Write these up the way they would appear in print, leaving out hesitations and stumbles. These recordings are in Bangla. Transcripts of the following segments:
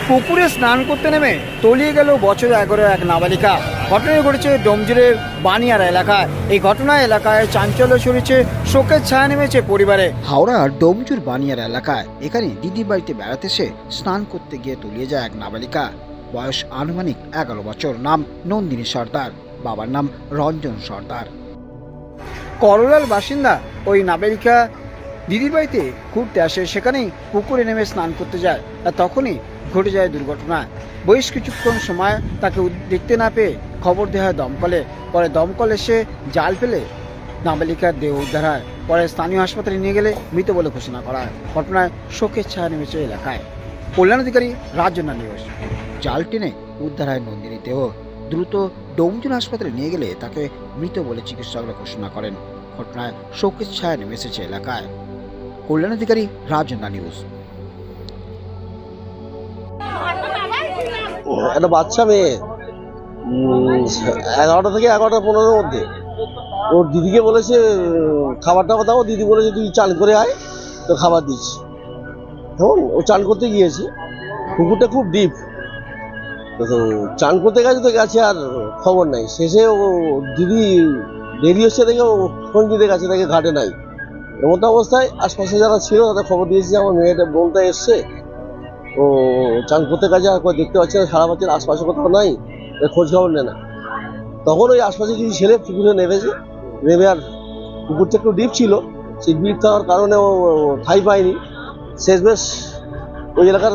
পুকুরে স্নান করতে নেমে তলিয়ে গেল বছর 11 এক নাবালিকা। ঘটনা ঘটেছে ডোমজুরের বানিয়ার এলাকায়। এই ঘটনায় এলাকায় চাঞ্চল্য ছড়িয়েছে, শোকের ছায়া নেমেছে পরিবারে। হাওড়ার ডোমজুর বানিয়ার এলাকায় এখানে দিদির বাড়িতে বেড়াতে এসে স্নান করতে গিয়ে তলিয়ে যায় এক নাবালিকা। বয়স আনুমানিক 11 বছর। নাম নন্দিনী সর্দার, বাবার নাম রঞ্জন সর্দার। করলার বাসিন্দা ওই নাবালিকা দিদির বাড়িতে ঘুরতে আসে, সেখানেই পুকুরে নেমে স্নান করতে যায়। আর তখনই ঘটে যায় দুর্ঘটনা। বেশ কিছুক্ষণ সময় তাকে দেখতে না পেয়ে খবর দেওয়া হয় দমকলে। পরে দমকল এসে জাল ফেলে নাবালিকার দেহ উদ্ধার হয়। পরে স্থানীয় হাসপাতালে নিয়ে গেলে মৃত বলে ঘোষণা করা হয়। ঘটনায় শোকের ছায়া নেমেছে এলাকায়। কল্যাণ অধিকারী, রাজনা নিউজ। জাল টেনে উদ্ধার হয় নন্দিনী দেহ। দ্রুত ডোমজুর হাসপাতালে নিয়ে গেলে তাকে মৃত বলে চিকিৎসকরা ঘোষণা করেন। ঘটনায় শোকের ছায়া নেমে এসেছে এলাকায়। কল্যাণ অধিকারী, রাজনা নিউজ। একটা বাচ্চা মেয়ে 11টা থেকে 11:15-র মধ্যে ওর দিদিকে বলেছে খাবারটা দাও। দিদি বলেছে তুই চান করে আয়, তো খাবার দিচ্ছি। তখন ও চান করতে গিয়েছে, পুকুরটা খুব ডিপ, তো চান করতে গেছে আর খবর নাই। শেষে ও দিদি দেরি হচ্ছে দেখে ও ফোন দিতে গেছে, দেখে ঘাটে নাই। এমন অবস্থায় আশপাশে যারা ছিল তাদের খবর দিয়েছে আমার মেয়েটা বোনটা এসছে, ও চান করতে গেছে, আর দেখতে পাচ্ছে না, সারা পাচ্ছে আশপাশে কোথাও নাই, খোঁজ খবর নেয় না। তখন ওই আশপাশে কিছু ছেলে পুকুরে নেমেছে, নেমে আর পুকুরটা একটু ডিপ ছিল, সেই ডিপ থাকার কারণে ও ঠাঁই পায়নি। শেষমেশ ওই এলাকার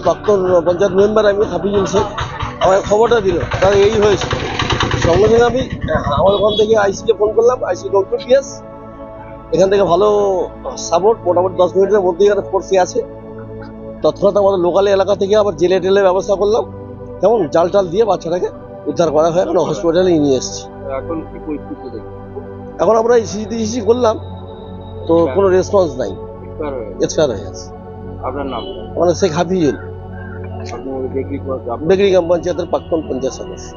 প্রাক্তন পঞ্চায়েত মেম্বার আমি হাফিজুল শেখ আমার খবরটা দিল, তার এই হয়েছে। সঙ্গে সঙ্গে আমি আমার ওখান থেকে আইসিকে ফোন করলাম, আইসি ডক্টর পিএস এখান থেকে ভালো সাপোর্ট, মোটামুটি 10 মিনিটের মধ্যে এখানে ফোর্সে আছে। তৎক্ষণাৎ আমাদের লোকাল এলাকা থেকে আবার জেলে টেলে ব্যবস্থা করলাম, যেমন জাল টাল দিয়ে বাচ্চাটাকে উদ্ধার করা হয়, এখন হসপিটালে নিয়ে এসেছি। এখন কি পরিস্থিতি? এখন আমরা সিসি করলাম, তো কোনো রেসপন্স নাই, এক্সপায়ার হয়ে গেছে। আপনার নাম? আমার শেখ হাফিজুল, আপনি বেগরি বেগরি গ্রাম পঞ্চায়েতের প্রাক্তন পঞ্চায়েত সদস্য।